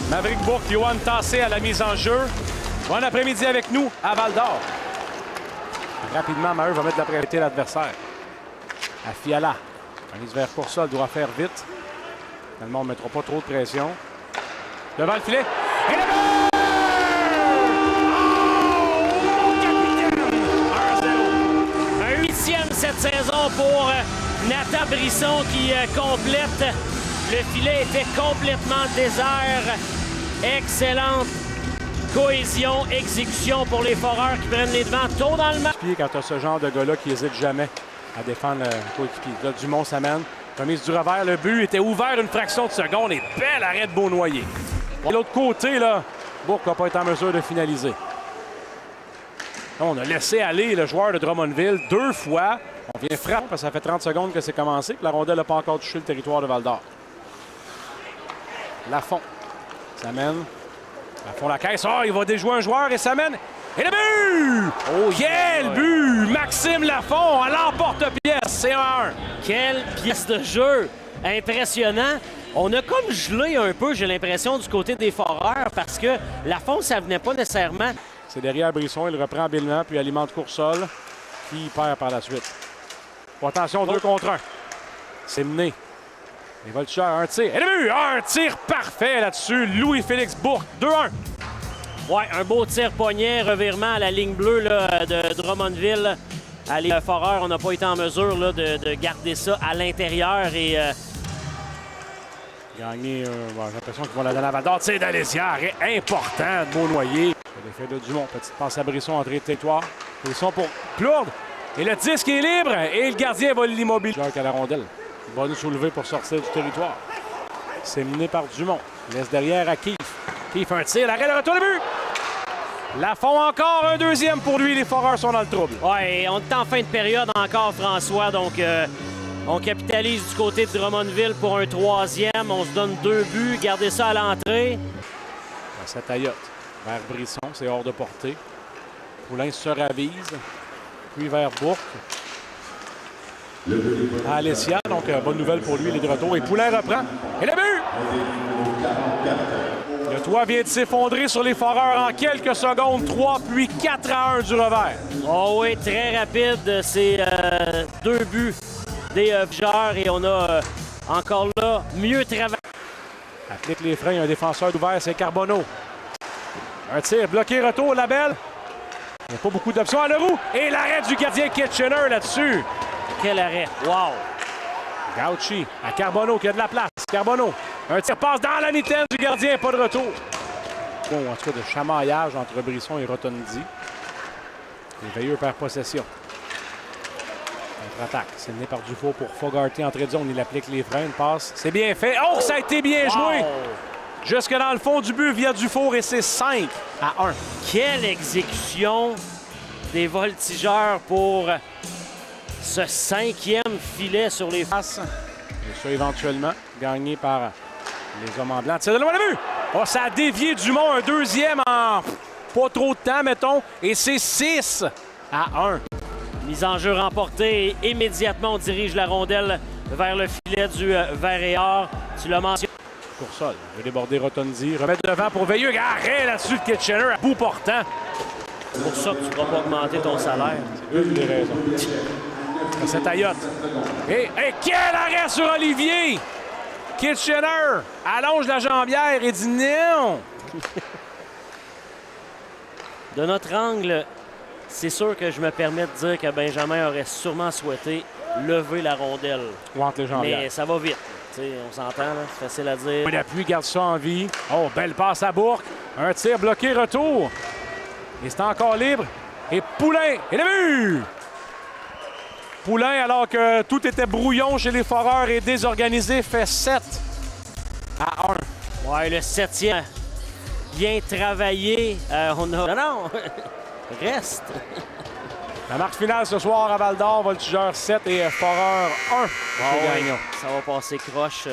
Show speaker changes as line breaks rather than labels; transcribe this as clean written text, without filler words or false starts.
Maverick Bourque, Johan Tassé à la mise en jeu. Bon après-midi avec nous à Val-d'Or. Rapidement, Maheu va mettre la priorité à l'adversaire. À Fiala. Mise vers Coursol, doit faire vite. Finalement, on ne mettra pas trop de pression. Devant le filet. Et le but! Oh, capitaine! 1-0.
Un 8e cette saison pour Nathan Brisson qui complète. Le filet était complètement désert. Excellente cohésion, exécution pour les Foreurs qui prennent les devants tôt dans le match.
Quand tu as ce genre de gars-là qui n'hésite jamais à défendre le coéquipier. Là, Dumont s'amène. Remise du revers. Le but était ouvert une fraction de seconde et bel arrêt de Beaunoyer. De l'autre côté, là, Bourque n'a pas été en mesure de finaliser. Là, on a laissé aller le joueur de Drummondville 2 fois. On vient frapper parce que ça fait 30 secondes que c'est commencé. La rondelle n'a pas encore touché le territoire de Val-d'Or. Lafont s'amène. Lafont la caisse. Oh, il va déjouer un joueur et s'amène. Et le but! Oh, quel but! Maxime Lafont à l'emporte-pièce. C'est 1-1.
Quelle pièce de jeu! Impressionnant. On a comme gelé un peu, j'ai l'impression, du côté des Foreurs parce que Lafont, ça venait pas nécessairement.
C'est derrière Brisson. Il reprend habilement puis alimente Coursol qui perd par la suite. Bon, attention, 2 contre 1. C'est mené. Les Voltigeurs, un tir. Et le but! Un tir parfait là-dessus. Louis-Félix Bourque, 2-1.
Ouais, un beau tir poignet, revirement à la ligne bleue là, de Drummondville. Les Foreurs, on n'a pas été en mesure là, de garder ça à l'intérieur et...
Gagné, j'ai l'impression qu'ils vont la donner à Val-d'Or. Tir d'Alésia, arrêt important de Beaunoyer. L'effet de Dumont, petite passe à Brisson, entrée de territoire. Brisson pour Plourde. Et le disque est libre et le gardien va l'immobiliser. À la rondelle. Bonne soulevée pour sortir du territoire. C'est mené par Dumont. Laisse derrière à Keefe. Keefe un tir, l'arrêt de retour de but. Lafont encore un deuxième pour lui. Les Foreurs sont dans le trouble.
Ouais, on est en fin de période encore, François. Donc, on capitalise du côté de Drummondville pour un 3e. On se donne 2 buts. Gardez ça à l'entrée.
Cette ayotte vers Brisson, c'est hors de portée. Poulain se ravise. Puis vers Bourque. À Alessia, donc bonne nouvelle pour lui, il est de retour. Et Poulain reprend. Et le but! Le toit vient de s'effondrer sur les Foreurs en quelques secondes. 3 puis 4-1 du revers.
Oh oui, très rapide. C'est 2 buts des joueurs et on a encore là mieux travaillé.
Applique les freins, un défenseur ouvert, c'est Carbonneau. Un tir bloqué, retour, Labelle. Il n'y a pas beaucoup d'options à Leroux. Et l'arrêt du gardien Kitchener là-dessus.
Quel arrêt! Wow!
Gauchi à Carbonneau qui a de la place. Carbonneau, un tir passe dans la mitaine du gardien, pas de retour. Bon, en tout cas, de chamaillage entre Brisson et Rotondi. Les Veilleux perd possession. Contre-attaque, c'est mené par Dufault pour Fogarty. Entrée de zone, il applique les freins, une passe. C'est bien fait. Oh, ça a été bien joué! Jusque dans le fond du but via Dufour et c'est 5-1.
Quelle exécution des Voltigeurs pour ce 5e filet sur les faces.
Et ça, éventuellement, gagné par les hommes en blanc. C'est de loin le but! Oh, ça a dévié Dumont, un deuxième en pas trop de temps, mettons. Et c'est 6-1.
Mise en jeu remportée et immédiatement on dirige la rondelle vers le filet du vert et or. Tu l'as mentionné.
Coursol veut déborder Rotondi. Remettre devant pour Veilleux. Arrêt là-dessus de Kitchener à bout portant.
C'est pour ça que tu ne vas pas augmenter ton salaire.
C'est une des raisons. C'est Ayotte. Et quel arrêt sur Olivier! Kitchener allonge la jambière et dit non!
De notre angle, c'est sûr que je me permets de dire que Benjamin aurait sûrement souhaité lever la rondelle.
Ou entre les jambières.
Mais ça va vite. T'sais, on s'entend, c'est facile à dire.
L'appui garde ça en vie. Oh, belle passe à Bourque. Un tir bloqué, retour. Et c'est encore libre. Et Poulain. Et le but! Poulain, alors que tout était brouillon chez les Foreurs et désorganisé, fait 7-1.
Ouais, le 7e. Bien travaillé. On a... Non! Reste!
La marque finale ce soir à Val-d'Or, Voltigeurs 7 et Foreurs 1.
Oh, ouais. Ça va passer croche.